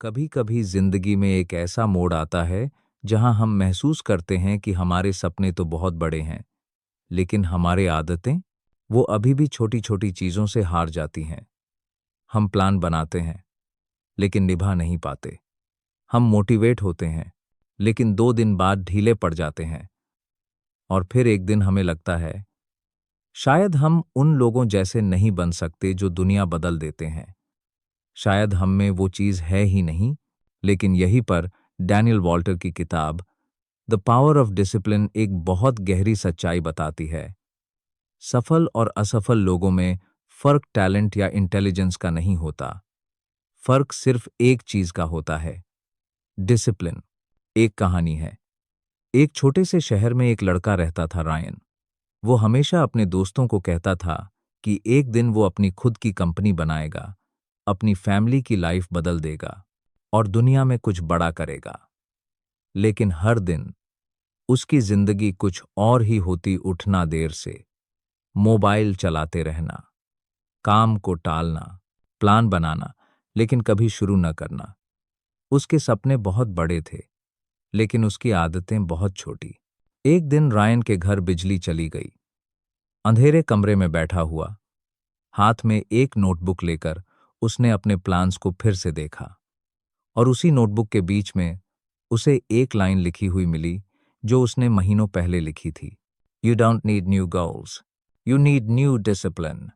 कभी कभी जिंदगी में एक ऐसा मोड़ आता है जहां हम महसूस करते हैं कि हमारे सपने तो बहुत बड़े हैं, लेकिन हमारे आदतें वो अभी भी छोटी छोटी चीजों से हार जाती हैं। हम प्लान बनाते हैं लेकिन निभा नहीं पाते। हम मोटिवेट होते हैं लेकिन 2 दिन बाद ढीले पड़ जाते हैं। और फिर एक दिन हमें लगता है शायद हम उन लोगों जैसे नहीं बन सकते जो दुनिया बदल देते हैं। शायद हम में वो चीज है ही नहीं। लेकिन यहीं पर डैनियल वॉल्टर की किताब द पावर ऑफ डिसिप्लिन एक बहुत गहरी सच्चाई बताती है। सफल और असफल लोगों में फर्क टैलेंट या इंटेलिजेंस का नहीं होता। फर्क सिर्फ एक चीज का होता है, डिसिप्लिन। एक कहानी है। एक छोटे से शहर में एक लड़का रहता था, रायन। वो हमेशा अपने दोस्तों को कहता था कि एक दिन वो अपनी खुद की कंपनी बनाएगा, अपनी फैमिली की लाइफ बदल देगा और दुनिया में कुछ बड़ा करेगा। लेकिन हर दिन उसकी जिंदगी कुछ और ही होती। उठना देर से, मोबाइल चलाते रहना, काम को टालना, प्लान बनाना लेकिन कभी शुरू न करना। उसके सपने बहुत बड़े थे लेकिन उसकी आदतें बहुत छोटी। एक दिन रायन के घर बिजली चली गई। अंधेरे कमरे में बैठा हुआ, हाथ में एक नोटबुक लेकर उसने अपने प्लान्स को फिर से देखा। और उसी नोटबुक के बीच में उसे एक लाइन लिखी हुई मिली जो उसने महीनों पहले लिखी थी। You don't need new goals, you need new discipline.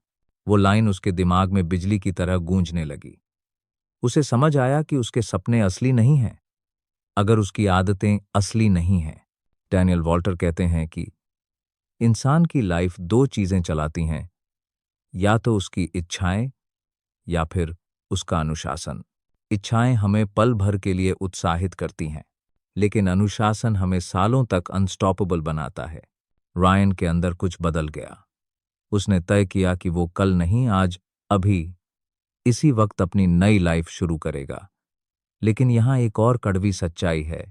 वो लाइन उसके दिमाग में बिजली की तरह गूंजने लगी। उसे समझ आया कि उसके सपने असली नहीं हैं अगर उसकी आदतें असली नहीं हैं। डैनियल वॉल्टर कहते हैं कि इंसान की लाइफ 2 चीजें चलाती हैं, या तो उसकी इच्छाएं या फिर उसका अनुशासन। इच्छाएं हमें पल भर के लिए उत्साहित करती हैं, लेकिन अनुशासन हमें सालों तक अनस्टॉपेबल बनाता है। रायन के अंदर कुछ बदल गया। उसने तय किया कि वो कल नहीं, आज, अभी, इसी वक्त अपनी नई लाइफ शुरू करेगा। लेकिन यहाँ एक और कड़वी सच्चाई है।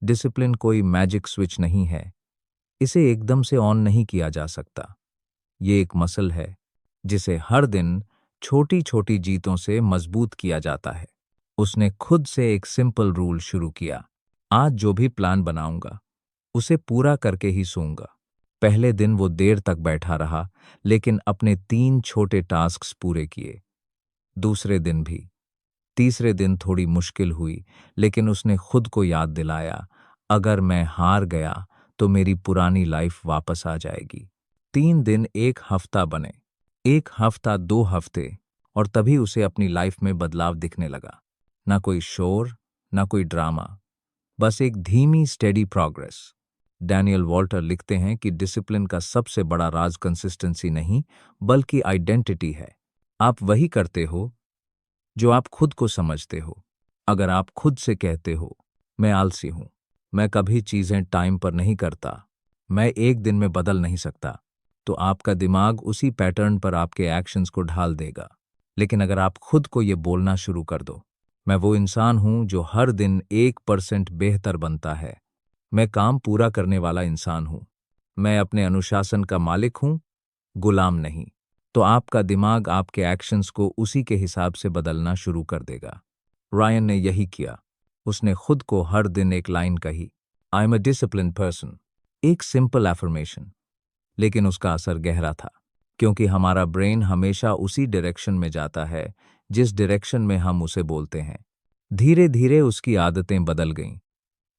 डिसिप्लिन कोई मैजिक स्विच नहीं है। इसे एकदम से ऑन नहीं किया जा सकता। ये एक मसल है जिसे हर दिन छोटी छोटी जीतों से मजबूत किया जाता है। उसने खुद से एक सिंपल रूल शुरू किया। आज जो भी प्लान बनाऊंगा उसे पूरा करके ही सोऊंगा। पहले दिन वो देर तक बैठा रहा लेकिन अपने 3 छोटे टास्क्स पूरे किए। दूसरे दिन भी। तीसरे दिन थोड़ी मुश्किल हुई लेकिन उसने खुद को याद दिलाया, अगर मैं हार गया तो मेरी पुरानी लाइफ वापस आ जाएगी। 3 दिन एक हफ्ता बने, एक हफ्ता 2 हफ्ते, और तभी उसे अपनी लाइफ में बदलाव दिखने लगा। ना कोई शोर, ना कोई ड्रामा, बस एक धीमी स्टेडी प्रोग्रेस। डैनियल वॉल्टर लिखते हैं कि डिसिप्लिन का सबसे बड़ा राज कंसिस्टेंसी नहीं बल्कि आइडेंटिटी है। आप वही करते हो जो आप खुद को समझते हो। अगर आप खुद से कहते हो, मैं आलसी हूं, मैं कभी चीजें टाइम पर नहीं करता, मैं एक दिन में बदल नहीं सकता, तो आपका दिमाग उसी पैटर्न पर आपके एक्शंस को ढाल देगा। लेकिन अगर आप खुद को ये बोलना शुरू कर दो, मैं वो इंसान हूं जो हर दिन 1% बेहतर बनता है, मैं काम पूरा करने वाला इंसान हूं, मैं अपने अनुशासन का मालिक हूं, गुलाम नहीं, तो आपका दिमाग आपके एक्शंस को उसी के हिसाब से बदलना शुरू कर देगा। रायन ने यही किया। उसने खुद को हर दिन एक लाइन कही, I am a discipline person. एक सिंपल एफर्मेशन, लेकिन उसका असर गहरा था, क्योंकि हमारा ब्रेन हमेशा उसी डायरेक्शन में जाता है जिस डायरेक्शन में हम उसे बोलते हैं। धीरे धीरे उसकी आदतें बदल गईं।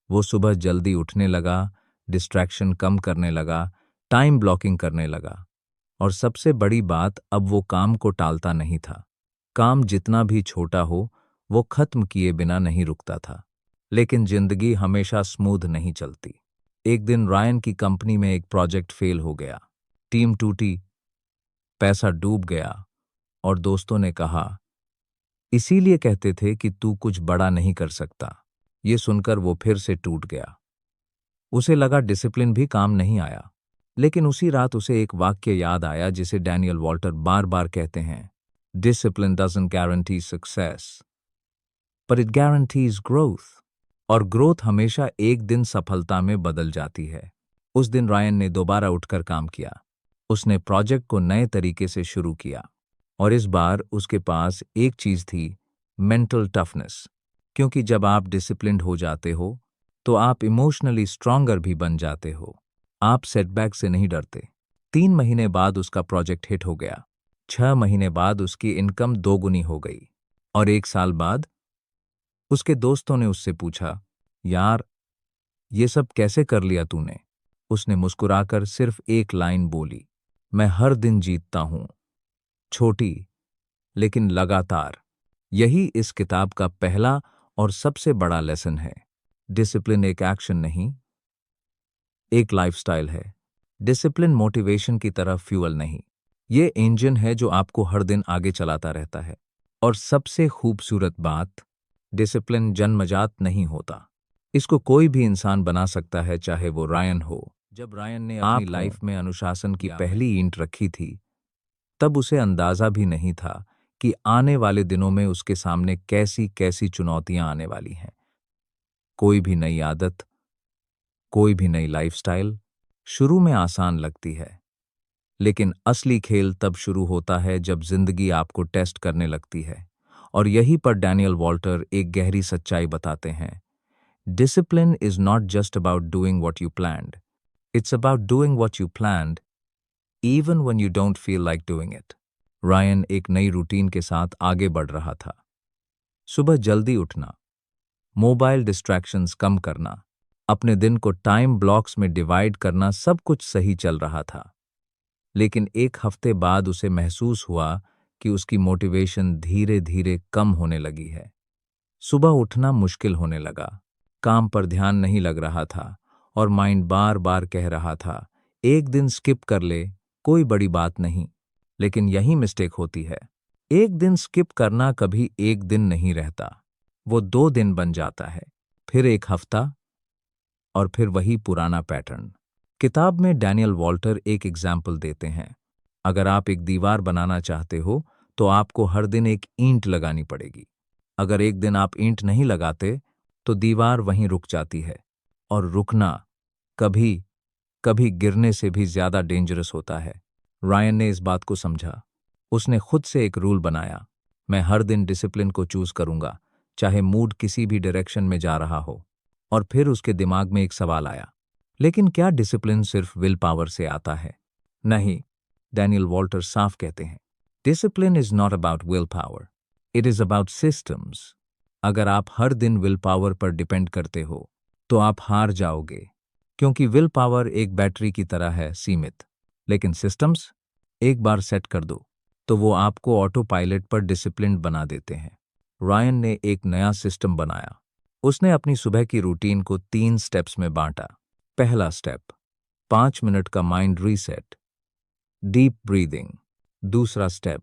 वो सुबह जल्दी उठने लगा, डिस्ट्रैक्शन कम करने लगा, टाइम ब्लॉकिंग करने लगा। और सबसे बड़ी बात, अब वो काम को टालता नहीं था। काम जितना भी छोटा हो, वो खत्म किए बिना नहीं रुकता था। लेकिन जिंदगी हमेशा स्मूथ नहीं चलती। एक दिन रायन की कंपनी में एक प्रोजेक्ट फेल हो गया। टीम टूटी, पैसा डूब गया और दोस्तों ने कहा, इसीलिए कहते थे कि तू कुछ बड़ा नहीं कर सकता। ये सुनकर वो फिर से टूट गया। उसे लगा डिसिप्लिन भी काम नहीं आया। लेकिन उसी रात उसे एक वाक्य याद आया जिसे डैनियल वॉल्टर बार बार कहते हैं, डिसिप्लिन डजंट गारंटी सक्सेस, पर इट गारंटीज ग्रोथ। और ग्रोथ हमेशा एक दिन सफलता में बदल जाती है। उस दिन रायन ने दोबारा उठकर काम किया। उसने प्रोजेक्ट को नए तरीके से शुरू किया और इस बार उसके पास एक चीज थी, मेंटल टफनेस। क्योंकि जब आप डिसिप्लिन्ड हो जाते हो तो आप इमोशनली स्ट्रांगर भी बन जाते हो। आप सेटबैक से नहीं डरते। 3 महीने बाद उसका प्रोजेक्ट हिट हो गया। 6 महीने बाद उसकी इनकम दोगुनी हो गई। और 1 साल बाद उसके दोस्तों ने उससे पूछा, यार, ये सब कैसे कर लिया तूने? उसने मुस्कुराकर सिर्फ एक लाइन बोली, मैं हर दिन जीतता हूं, छोटी लेकिन लगातार। यही इस किताब का पहला और सबसे बड़ा लेसन है। डिसिप्लिन एक एक्शन नहीं, एक लाइफस्टाइल है। डिसिप्लिन मोटिवेशन की तरह फ्यूल नहीं, ये इंजन है जो आपको हर दिन आगे चलाता रहता है। और सबसे खूबसूरत बात, डिसिप्लिन जन्मजात नहीं होता। इसको कोई भी इंसान बना सकता है, चाहे वो रायन हो। जब रायन ने अपनी लाइफ में अनुशासन की पहली ईंट रखी थी, तब उसे अंदाजा भी नहीं था कि आने वाले दिनों में उसके सामने कैसी कैसी चुनौतियां आने वाली हैं। कोई भी नई आदत, कोई भी नई लाइफस्टाइल शुरू में आसान लगती है, लेकिन असली खेल तब शुरू होता है जब जिंदगी आपको टेस्ट करने लगती है। और यहीं पर डैनियल वॉल्टर एक गहरी सच्चाई बताते हैं। Discipline is not just about doing what you planned, it's about doing what you planned even when you don't feel like doing it. Ryan एक नई रूटीन के साथ आगे बढ़ रहा था। सुबह जल्दी उठना, मोबाइल डिस्ट्रैक्शंस कम करना, अपने दिन को टाइम ब्लॉक्स में डिवाइड करना, सब कुछ सही चल रहा था। लेकिन 1 हफ्ते बाद उसे महसूस हुआ कि उसकी मोटिवेशन धीरे धीरे कम होने लगी है। सुबह उठना मुश्किल होने लगा, काम पर ध्यान नहीं लग रहा था और माइंड बार बार कह रहा था, एक दिन स्किप कर ले, कोई बड़ी बात नहीं। लेकिन यही मिस्टेक होती है। एक दिन स्किप करना कभी एक दिन नहीं रहता, वो 2 दिन बन जाता है, फिर 1 हफ्ता, और फिर वही पुराना पैटर्न। किताब में डैनियल वॉल्टर एक एग्जाम्पल देते हैं। अगर आप एक दीवार बनाना चाहते हो तो आपको हर दिन एक ईंट लगानी पड़ेगी। अगर एक दिन आप ईंट नहीं लगाते तो दीवार वहीं रुक जाती है। और रुकना कभी कभी गिरने से भी ज्यादा डेंजरस होता है। रायन ने इस बात को समझा। उसने खुद से एक रूल बनाया, मैं हर दिन डिसिप्लिन को चूज करूंगा, चाहे मूड किसी भी डायरेक्शन में जा रहा हो। और फिर उसके दिमाग में एक सवाल आया, लेकिन क्या डिसिप्लिन सिर्फ विल पावर से आता है? नहीं, डैनियल वॉल्टर साफ कहते हैं, discipline is not about will power, it is about systems. अगर आप हर दिन विल पावर पर डिपेंड करते हो तो आप हार जाओगे, क्योंकि विल पावर एक बैटरी की तरह है, सीमित। लेकिन सिस्टम्स, एक बार सेट कर दो तो वो आपको ऑटो पायलट पर डिसिप्लिन बना देते हैं। रायन ने एक नया सिस्टम बनाया। उसने अपनी सुबह की रूटीन को 3 स्टेप्स में बांटा। पहला स्टेप, 5 मिनट का माइंड रीसेट, डीप ब्रीदिंग। दूसरा स्टेप,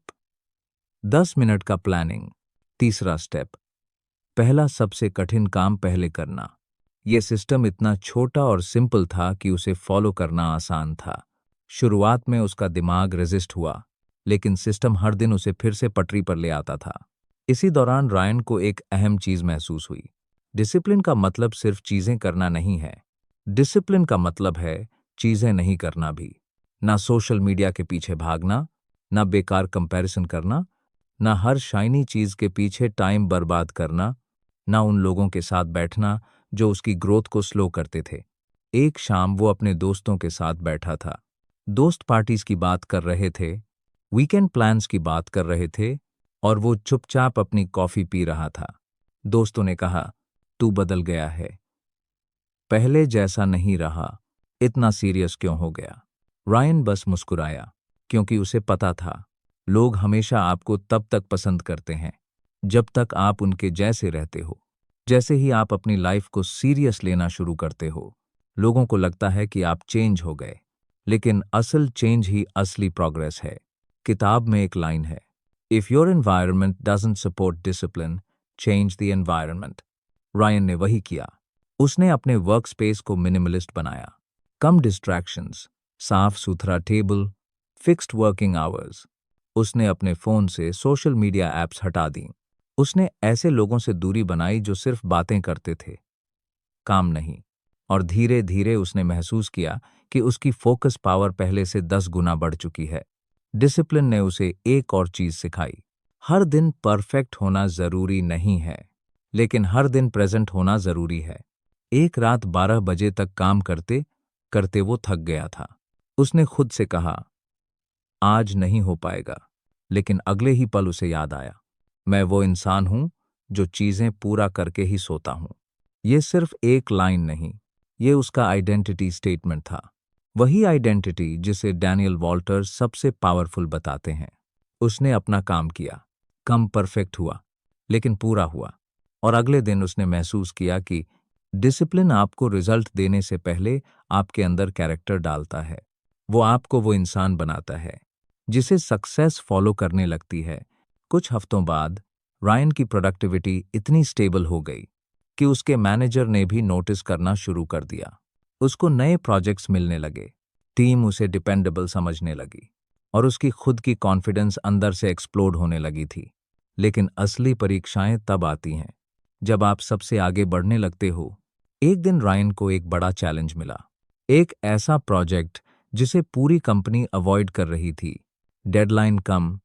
10 मिनट का प्लानिंग। तीसरा स्टेप, पहला सबसे कठिन काम पहले करना। यह सिस्टम इतना छोटा और सिंपल था कि उसे फॉलो करना आसान था। शुरुआत में उसका दिमाग रेजिस्ट हुआ, लेकिन सिस्टम हर दिन उसे फिर से पटरी पर ले आता था। इसी दौरान रायन को एक अहम चीज महसूस हुई। डिसिप्लिन का मतलब सिर्फ चीजें करना नहीं है, डिसिप्लिन का मतलब है चीजें नहीं करना भी। ना सोशल मीडिया के पीछे भागना, ना बेकार कंपैरिजन करना, ना हर शाइनी चीज के पीछे टाइम बर्बाद करना, ना उन लोगों के साथ बैठना जो उसकी ग्रोथ को स्लो करते थे। एक शाम वो अपने दोस्तों के साथ बैठा था। दोस्त पार्टीज की बात कर रहे थे, वीकेंड प्लान्स की बात कर रहे थे, और वो चुपचाप अपनी कॉफी पी रहा था। दोस्तों ने कहा, तू बदल गया है, पहले जैसा नहीं रहा, इतना सीरियस क्यों हो गया? रायन बस मुस्कुराया, क्योंकि उसे पता था लोग हमेशा आपको तब तक पसंद करते हैं जब तक आप उनके जैसे रहते हो। जैसे ही आप अपनी लाइफ को सीरियस लेना शुरू करते हो, लोगों को लगता है कि आप चेंज हो गए, लेकिन असल चेंज ही असली प्रोग्रेस है। किताब में एक लाइन है, if your environment doesn't support discipline, change the environment. Ryan ने वही किया। उसने अपने वर्क स्पेस को मिनिमलिस्ट बनाया, कम डिस्ट्रैक्शंस, साफ सुथरा टेबल, फिक्स्ड वर्किंग आवर्स। उसने अपने फोन से सोशल मीडिया ऐप्स हटा दी। उसने ऐसे लोगों से दूरी बनाई जो सिर्फ बातें करते थे, काम नहीं। और धीरे धीरे उसने महसूस किया कि उसकी फोकस पावर पहले से 10 गुना बढ़ चुकी है। डिसिप्लिन ने उसे एक और चीज सिखाई, हर दिन परफेक्ट होना जरूरी नहीं है, लेकिन हर दिन प्रेजेंट होना जरूरी है। एक रात 12 बजे तक काम करते करते वो थक गया था। उसने खुद से कहा, आज नहीं हो पाएगा। लेकिन अगले ही पल उसे याद आया, मैं वो इंसान हूं जो चीजें पूरा करके ही सोता हूं। ये सिर्फ एक लाइन नहीं, ये उसका आइडेंटिटी स्टेटमेंट था। वही आइडेंटिटी जिसे डैनियल वॉल्टर सबसे पावरफुल बताते हैं। उसने अपना काम किया, कम परफेक्ट हुआ, लेकिन पूरा हुआ। और अगले दिन उसने महसूस किया कि डिसिप्लिन आपको रिजल्ट देने से पहले आपके अंदर कैरेक्टर डालता है। वो आपको वो इंसान बनाता है जिसे सक्सेस फॉलो करने लगती है। कुछ हफ्तों बाद रायन की प्रोडक्टिविटी इतनी स्टेबल हो गई कि उसके मैनेजर ने भी नोटिस करना शुरू कर दिया। उसको नए प्रोजेक्ट्स मिलने लगे, टीम उसे डिपेंडेबल समझने लगी, और उसकी खुद की कॉन्फिडेंस अंदर से एक्सप्लोड होने लगी थी। लेकिन असली परीक्षाएं तब आती हैं जब आप सबसे आगे बढ़ने लगते हो। एक दिन रायन को एक बड़ा चैलेंज मिला, एक ऐसा प्रोजेक्ट जिसे पूरी कंपनी अवॉइड कर रही थी। डेडलाइन कम,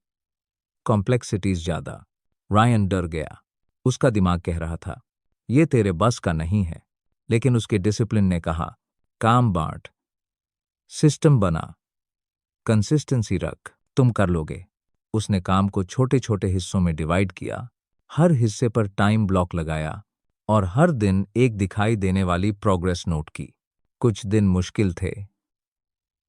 कॉम्प्लेक्सिटीज ज्यादा। रायन डर गया। उसका दिमाग कह रहा था, ये तेरे बस का नहीं है। लेकिन उसके डिसिप्लिन ने कहा, काम बांट, सिस्टम बना, कंसिस्टेंसी रख, तुम कर लोगे। उसने काम को छोटे छोटे हिस्सों में डिवाइड किया, हर हिस्से पर टाइम ब्लॉक लगाया, और हर दिन एक दिखाई देने वाली प्रोग्रेस नोट की। कुछ दिन मुश्किल थे,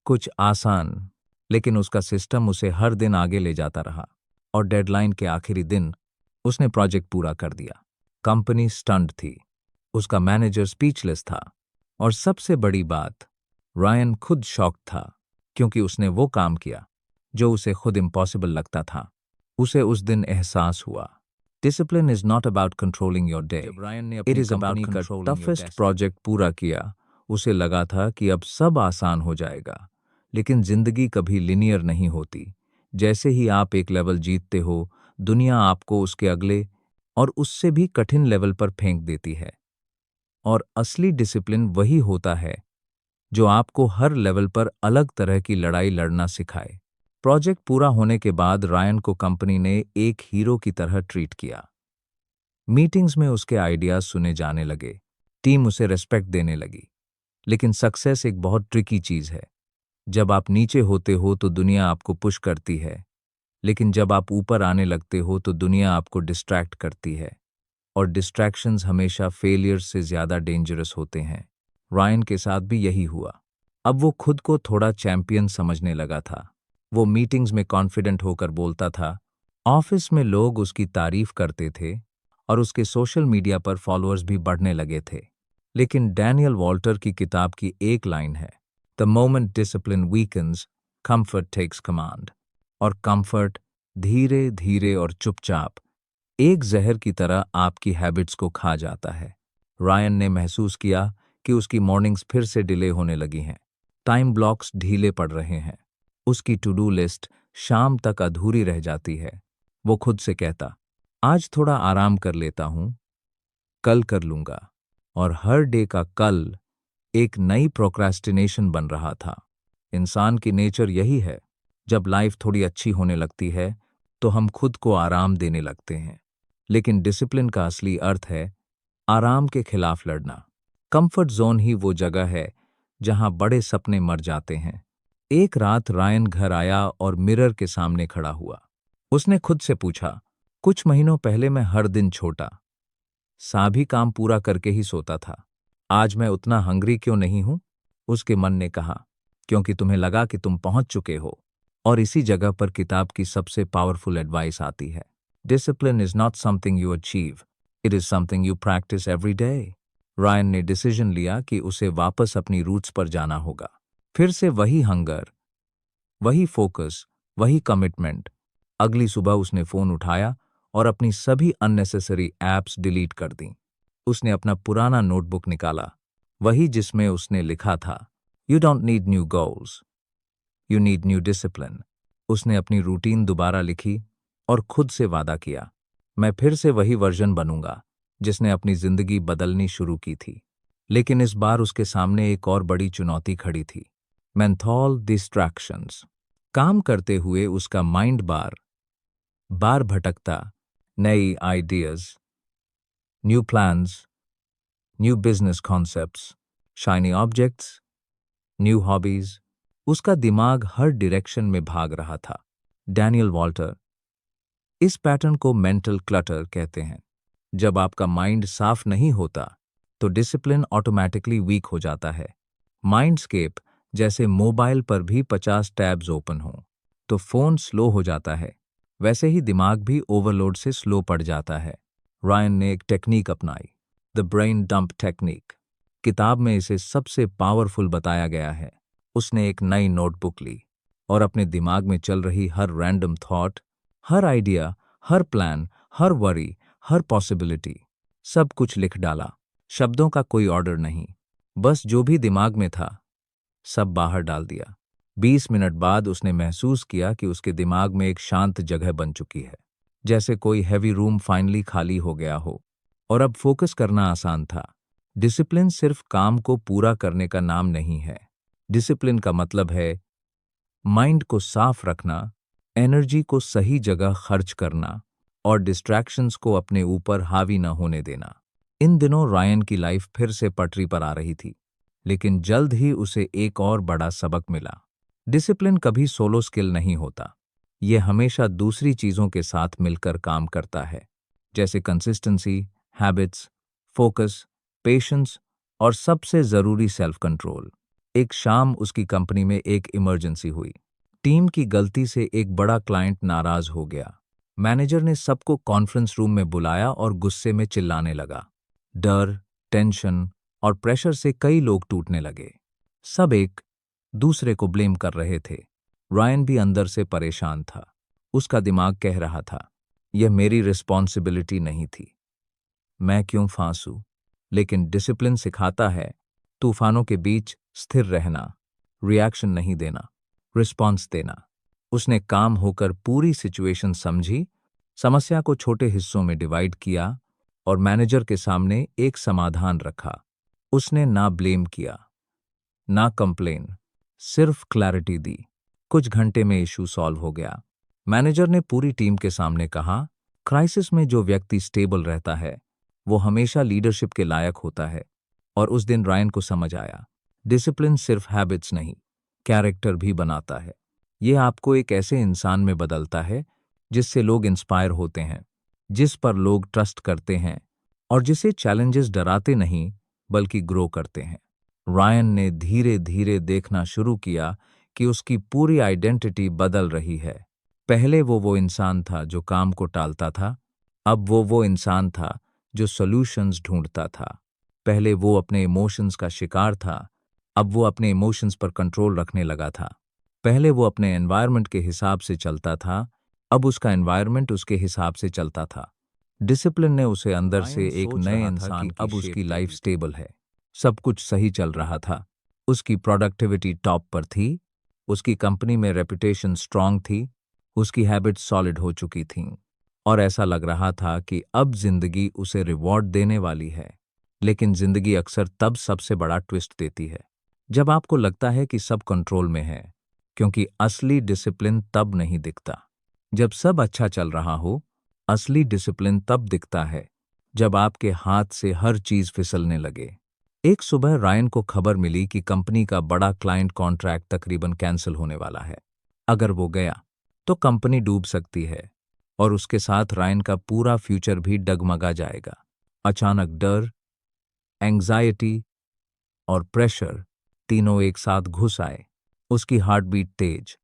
कुछ आसान, लेकिन उसका सिस्टम उसे हर दिन आगे ले जाता रहा। और डेडलाइन के आखिरी दिन उसने प्रोजेक्ट पूरा कर दिया। कंपनी स्टंट थी, उसका मैनेजर स्पीचलेस था, और सबसे बड़ी बात, रायन खुद शॉक्ड था, क्योंकि उसने वो काम किया जो उसे खुद इम्पॉसिबल लगता था। उसे उस दिन एहसास हुआ, discipline is not about controlling your day, it is about controlling your toughest project पूरा किया। उसे लगा था कि अब सब आसान हो जाएगा, लेकिन जिंदगी कभी लिनियर नहीं होती। जैसे ही आप एक लेवल जीतते हो, दुनिया आपको उसके अगले और उससे भी कठिन लेवल पर फेंक देती है। और असली डिसिप्लिन वही होता है जो आपको हर लेवल पर अलग तरह की लड़ाई लड़ना सिखाए। प्रोजेक्ट पूरा होने के बाद रायन को कंपनी ने एक हीरो की तरह ट्रीट किया। मीटिंग्स में उसके आइडियाज सुने जाने लगे, टीम उसे रिस्पेक्ट देने लगी। लेकिन सक्सेस एक बहुत ट्रिकी चीज है। जब आप नीचे होते हो तो दुनिया आपको पुश करती है, लेकिन जब आप ऊपर आने लगते हो तो दुनिया आपको डिस्ट्रैक्ट करती है। और डिस्ट्रैक्शंस हमेशा फेलियर से ज्यादा डेंजरस होते हैं। रायन के साथ भी यही हुआ। अब वो खुद को थोड़ा चैंपियन समझने लगा था। वो मीटिंग्स में कॉन्फिडेंट होकर बोलता था, ऑफिस में लोग उसकी तारीफ करते थे, और उसके सोशल मीडिया पर फॉलोअर्स भी बढ़ने लगे थे। लेकिन डैनियल वॉल्टर की किताब की एक लाइन है, the moment discipline weakens, comfort takes command. और कंफर्ट धीरे धीरे और चुपचाप एक जहर की तरह आपकी हैबिट्स को खा जाता है। रायन ने महसूस किया कि उसकी मॉर्निंग्स फिर से डिले होने लगी हैं, टाइम ब्लॉक्स ढीले पड़ रहे हैं, उसकी टू डू लिस्ट शाम तक अधूरी रह जाती है। वो खुद से कहता, आज थोड़ा आराम कर लेता हूं, कल कर लूंगा। और हर डे का कल एक नई प्रोक्रेस्टिनेशन बन रहा था। इंसान की नेचर यही है, जब लाइफ थोड़ी अच्छी होने लगती है तो हम खुद को आराम देने लगते हैं। लेकिन डिसिप्लिन का असली अर्थ है आराम के खिलाफ लड़ना। कंफर्ट जोन ही वो जगह है जहां बड़े सपने मर जाते हैं। एक रात रायन घर आया और मिरर के सामने खड़ा हुआ। उसने खुद से पूछा, कुछ महीनों पहले मैं हर दिन छोटा सा भी काम पूरा करके ही सोता था, आज मैं उतना हंग्री क्यों नहीं हूं? उसके मन ने कहा, क्योंकि तुम्हें लगा कि तुम पहुंच चुके हो। और इसी जगह पर किताब की सबसे पावरफुल एडवाइस आती है, discipline is not something you achieve, it is something you practice every day. Ryan ने डिसीजन लिया कि उसे वापस अपनी रूट्स पर जाना होगा। फिर से वही हंगर, वही फोकस, वही कमिटमेंट। अगली सुबह उसने फोन उठाया और अपनी सभी अननेसेसरी एप्स डिलीट कर दी। उसने अपना पुराना नोटबुक निकाला, वही जिसमें उसने लिखा था, you don't need new goals, you need new discipline. उसने अपनी रूटीन दोबारा लिखी और खुद से वादा किया, मैं फिर से वही वर्जन बनूंगा जिसने अपनी जिंदगी बदलनी शुरू की थी। लेकिन इस बार उसके सामने एक और बड़ी चुनौती खड़ी थी, मेंथोल डिस्ट्रैक्शंस। काम करते हुए उसका माइंड बार बार भटकता, नई ideas, new plans, new business concepts, shiny objects, new hobbies. उसका दिमाग हर डायरेक्शन में भाग रहा था। Daniel Walter. इस पैटर्न को मेंटल क्लटर कहते हैं। जब आपका माइंड साफ नहीं होता तो डिसिप्लिन ऑटोमेटिकली वीक हो जाता है। माइंडस्केप जैसे मोबाइल पर भी 50 टैब्स ओपन हों तो फोन स्लो हो जाता है, वैसे ही दिमाग भी ओवरलोड से स्लो पड़ जाता है। रायन ने एक टेक्निक अपनाई, द ब्रेन डंप टेक्निक। किताब में इसे सबसे पावरफुल बताया गया है। उसने एक नई नोटबुक ली और अपने दिमाग में चल रही हर रैंडम थॉट, हर आइडिया, हर प्लान, हर वरी, हर पॉसिबिलिटी, सब कुछ लिख डाला। शब्दों का कोई ऑर्डर नहीं, बस जो भी दिमाग में था सब बाहर डाल दिया। 20 मिनट बाद उसने महसूस किया कि उसके दिमाग में एक शांत जगह बन चुकी है, जैसे कोई हैवी रूम फाइनली खाली हो गया हो। और अब फोकस करना आसान था। डिसिप्लिन सिर्फ काम को पूरा करने का नाम नहीं है। डिसिप्लिन का मतलब है माइंड को साफ रखना, एनर्जी को सही जगह खर्च करना और डिस्ट्रैक्शंस को अपने ऊपर हावी न होने देना। इन दिनों रायन की लाइफ फिर से पटरी पर आ रही थी, लेकिन जल्द ही उसे एक और बड़ा सबक मिला। डिसिप्लिन कभी सोलो स्किल नहीं होता, यह हमेशा दूसरी चीजों के साथ मिलकर काम करता है, जैसे कंसिस्टेंसी, हैबिट्स, फोकस, पेशेंस और सबसे जरूरी सेल्फ कंट्रोल। एक शाम उसकी कंपनी में एक इमरजेंसी हुई। टीम की गलती से एक बड़ा क्लाइंट नाराज हो गया। मैनेजर ने सबको कॉन्फ्रेंस रूम में बुलाया और गुस्से में चिल्लाने लगा। डर, टेंशन और प्रेशर से कई लोग टूटने लगे। सब एक दूसरे को ब्लेम कर रहे थे। रायन भी अंदर से परेशान था। उसका दिमाग कह रहा था, यह मेरी रिस्पॉन्सिबिलिटी नहीं थी, मैं क्यों फांसूं? लेकिन डिसिप्लिन सिखाता है तूफानों के बीच स्थिर रहना, रिएक्शन नहीं देना, रिस्पॉन्स देना। उसने काम होकर पूरी सिचुएशन समझी, समस्या को छोटे हिस्सों में डिवाइड किया और मैनेजर के सामने एक समाधान रखा। उसने ना ब्लेम किया, ना कंप्लेन, सिर्फ क्लैरिटी दी। कुछ घंटे में इशू सॉल्व हो गया। मैनेजर ने पूरी टीम के सामने कहा, क्राइसिस में जो व्यक्ति स्टेबल रहता है वो हमेशा लीडरशिप के लायक होता है। और उस दिन रायन को समझ आया, डिसिप्लिन सिर्फ हैबिट्स नहीं, कैरेक्टर भी बनाता है। यह आपको एक ऐसे इंसान में बदलता है जिससे लोग इंस्पायर होते हैं, जिस पर लोग ट्रस्ट करते हैं और जिसे चैलेंजेस डराते नहीं बल्कि ग्रो करते हैं। रायन ने धीरे धीरे देखना शुरू किया कि उसकी पूरी आइडेंटिटी बदल रही है। पहले वो इंसान था जो काम को टालता था, अब वो इंसान था जो सॉल्यूशंस ढूंढता था। पहले वो अपने इमोशंस का शिकार था, अब वो अपने इमोशंस पर कंट्रोल रखने लगा था। पहले वो अपने एनवायरनमेंट के हिसाब से चलता था, अब उसका एनवायरनमेंट उसके हिसाब से चलता था। डिसिप्लिन ने उसे अंदर से एक नए इंसान की अब उसकी लाइफ स्टेबल है, सब कुछ सही चल रहा था। उसकी प्रोडक्टिविटी टॉप पर थी, उसकी कंपनी में रेपुटेशन स्ट्रांग थी, उसकी हैबिट्स सॉलिड हो चुकी थीं और ऐसा लग रहा था कि अब जिंदगी उसे रिवॉर्ड देने वाली है। लेकिन जिंदगी अक्सर तब सबसे बड़ा ट्विस्ट देती है जब आपको लगता है कि सब कंट्रोल में है, क्योंकि असली डिसिप्लिन तब नहीं दिखता जब सब अच्छा चल रहा हो। असली डिसिप्लिन तब दिखता है जब आपके हाथ से हर चीज फिसलने लगे। एक सुबह रायन को खबर मिली कि कंपनी का बड़ा क्लाइंट कॉन्ट्रैक्ट तकरीबन कैंसिल होने वाला है। अगर वो गया तो कंपनी डूब सकती है और उसके साथ रायन का पूरा फ्यूचर भी डगमगा जाएगा। अचानक डर, एंग्जायटी और प्रेशर तीनों एक साथ घुस आए। उसकी हार्ट बीट तेज,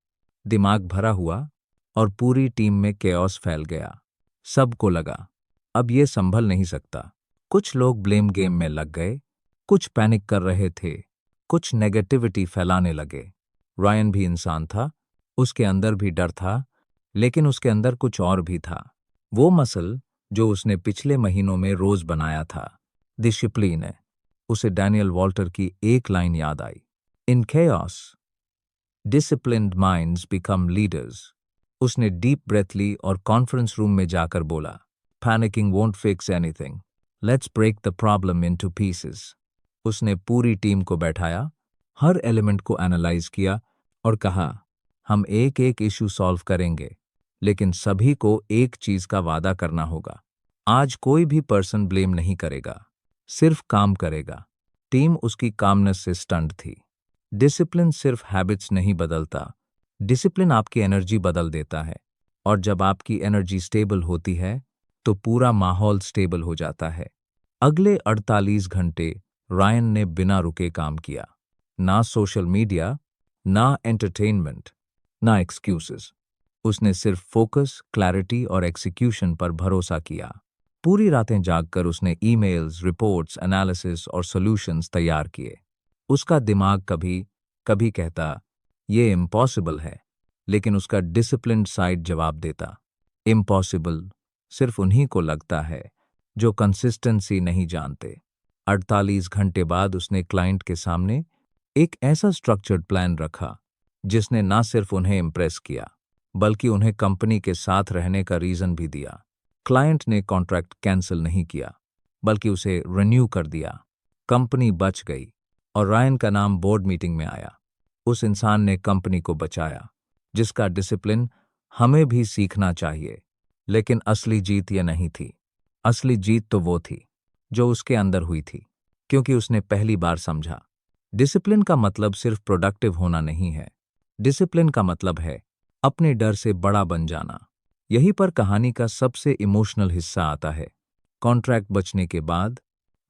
दिमाग भरा हुआ और पूरी टीम में केओस फैल गया। सबको लगा अब ये संभल नहीं सकता। कुछ लोग ब्लेम गेम में लग गए, कुछ पैनिक कर रहे थे, कुछ नेगेटिविटी फैलाने लगे। रायन भी इंसान था, उसके अंदर भी डर था, लेकिन उसके अंदर कुछ और भी था। वो मसल जो उसने पिछले महीनों में रोज बनाया था, डिसिप्लिन है। उसे डैनियल वॉल्टर की एक लाइन याद आई, in chaos disciplined minds become leaders. उसने डीप ब्रेथ ली और कॉन्फ्रेंस रूम में जाकर बोला, panicking won't fix anything, let's break the problem into pieces. उसने पूरी टीम को बैठाया, हर एलिमेंट को एनालाइज किया और कहा, हम एक एक इशू सॉल्व करेंगे, लेकिन सभी को एक चीज का वादा करना होगा, आज कोई भी पर्सन ब्लेम नहीं करेगा, सिर्फ काम करेगा। टीम उसकी कामनेस से स्टंट थी। डिसिप्लिन सिर्फ हैबिट्स नहीं बदलता, डिसिप्लिन आपकी एनर्जी बदल देता है। और जब आपकी एनर्जी स्टेबल होती है तो पूरा माहौल स्टेबल हो जाता है। अगले 48 घंटे रायन ने बिना रुके काम किया। ना सोशल मीडिया, ना एंटरटेनमेंट, ना एक्सक्यूजेस। उसने सिर्फ फोकस, क्लैरिटी और एग्जीक्यूशन पर भरोसा किया। पूरी रातें जागकर उसने ईमेल्स, रिपोर्ट्स, एनालिसिस और सॉल्यूशंस तैयार किए। उसका दिमाग कभी कभी कहता ये इम्पॉसिबल है, लेकिन उसका डिसिप्लिन्ड साइड जवाब देता इम्पॉसिबल सिर्फ उन्हीं को लगता है जो कंसिस्टेंसी नहीं जानते। 48 घंटे बाद उसने क्लाइंट के सामने एक ऐसा स्ट्रक्चर्ड प्लान रखा जिसने ना सिर्फ उन्हें इम्प्रेस किया बल्कि उन्हें कंपनी के साथ रहने का रीजन भी दिया। क्लाइंट ने कॉन्ट्रैक्ट कैंसिल नहीं किया बल्कि उसे रिन्यू कर दिया। कंपनी बच गई और रायन का नाम बोर्ड मीटिंग में आया। उस इंसान ने कंपनी को बचाया जिसका डिसिप्लिन हमें भी सीखना चाहिए। लेकिन असली जीत यह नहीं थी। असली जीत तो वो थी जो उसके अंदर हुई थी, क्योंकि उसने पहली बार समझा डिसिप्लिन का मतलब सिर्फ प्रोडक्टिव होना नहीं है। डिसिप्लिन का मतलब है अपने डर से बड़ा बन जाना। यहीं पर कहानी का सबसे इमोशनल हिस्सा आता है। कॉन्ट्रैक्ट बचने के बाद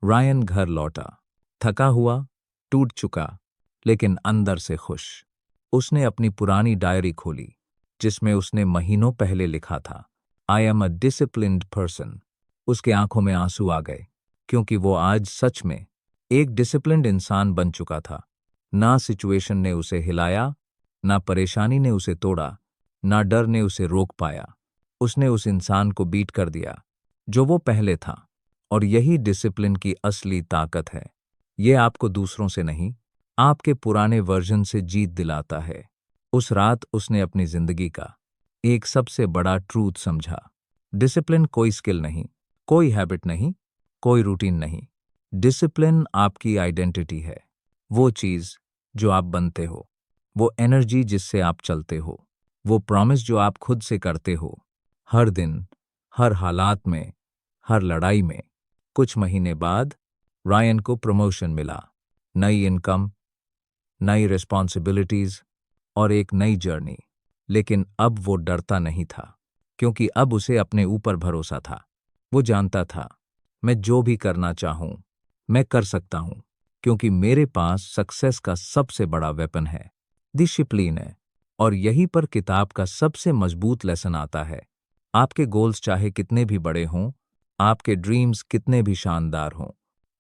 रायन घर लौटा, थका हुआ, टूट चुका, लेकिन अंदर से खुश। उसने अपनी पुरानी डायरी खोली जिसमें उसने महीनों पहले लिखा था I am a disciplined person. उसके आंखों में आंसू आ गए, क्योंकि वो आज सच में एक डिसिप्लिन्ड इंसान बन चुका था। ना सिचुएशन ने उसे हिलाया, ना परेशानी ने उसे तोड़ा, ना डर ने उसे रोक पाया। उसने उस इंसान को बीट कर दिया जो वो पहले था। और यही डिसिप्लिन की असली ताकत है। ये आपको दूसरों से नहीं, आपके पुराने वर्जन से जीत दिलाता है। उस रात उसने अपनी जिंदगी का एक सबसे बड़ा ट्रूथ समझा। डिसिप्लिन कोई स्किल नहीं, कोई हैबिट नहीं, कोई रूटीन नहीं। डिसिप्लिन आपकी आइडेंटिटी है। वो चीज जो आप बनते हो, वो एनर्जी जिससे आप चलते हो, वो प्रॉमिस जो आप खुद से करते हो। हर दिन, हर हालात में, हर लड़ाई में। कुछ महीने बाद रायन को प्रमोशन मिला, नई इनकम, नई रिस्पॉन्सिबिलिटीज और एक नई जर्नी। लेकिन अब वो डरता नहीं था, क्योंकि अब उसे अपने ऊपर भरोसा था। वो जानता था मैं जो भी करना चाहूं मैं कर सकता हूं, क्योंकि मेरे पास सक्सेस का सबसे बड़ा वेपन है, डिसिप्लिन है। और यहीं पर किताब का सबसे मजबूत लेसन आता है। आपके गोल्स चाहे कितने भी बड़े हों, आपके ड्रीम्स कितने भी शानदार हों,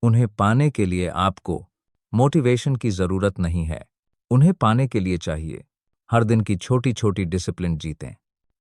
उन्हें पाने के लिए आपको मोटिवेशन की जरूरत नहीं है। उन्हें पाने के लिए चाहिए हर दिन की छोटी छोटी डिसिप्लिन जीतें।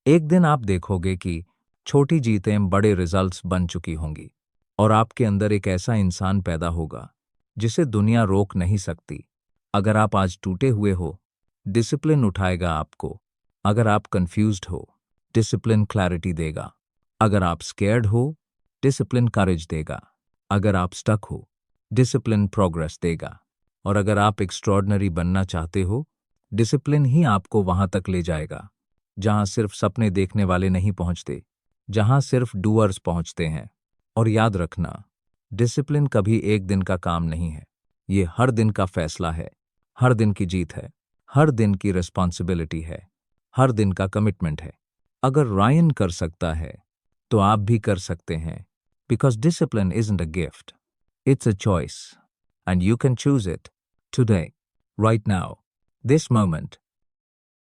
एक दिन आप देखोगे कि छोटी जीतें बड़े रिजल्ट्स बन चुकी होंगी और आपके अंदर एक ऐसा इंसान पैदा होगा जिसे दुनिया रोक नहीं सकती। अगर आप आज टूटे हुए हो, डिसिप्लिन उठाएगा आपको। अगर आप कंफ्यूज्ड हो, डिसिप्लिन क्लैरिटी देगा। अगर आप स्केर्ड हो, डिसिप्लिन करेज देगा। अगर आप स्टक हो, डिसिप्लिन प्रोग्रेस देगा। और अगर आप एक्स्ट्रॉर्डनरी बनना चाहते हो, डिसिप्लिन ही आपको वहां तक ले जाएगा जहां सिर्फ सपने देखने वाले नहीं पहुंचते, जहां सिर्फ डूअर्स पहुंचते हैं। और याद रखना, डिसिप्लिन कभी एक दिन का काम नहीं है। ये हर दिन का फैसला है, हर दिन की जीत है, हर दिन की रिस्पॉन्सिबिलिटी है, हर दिन का कमिटमेंट है। अगर रायन कर सकता है तो आप भी कर सकते हैं, because discipline isn't a gift, it's a choice, and you can choose it today, right now, this moment.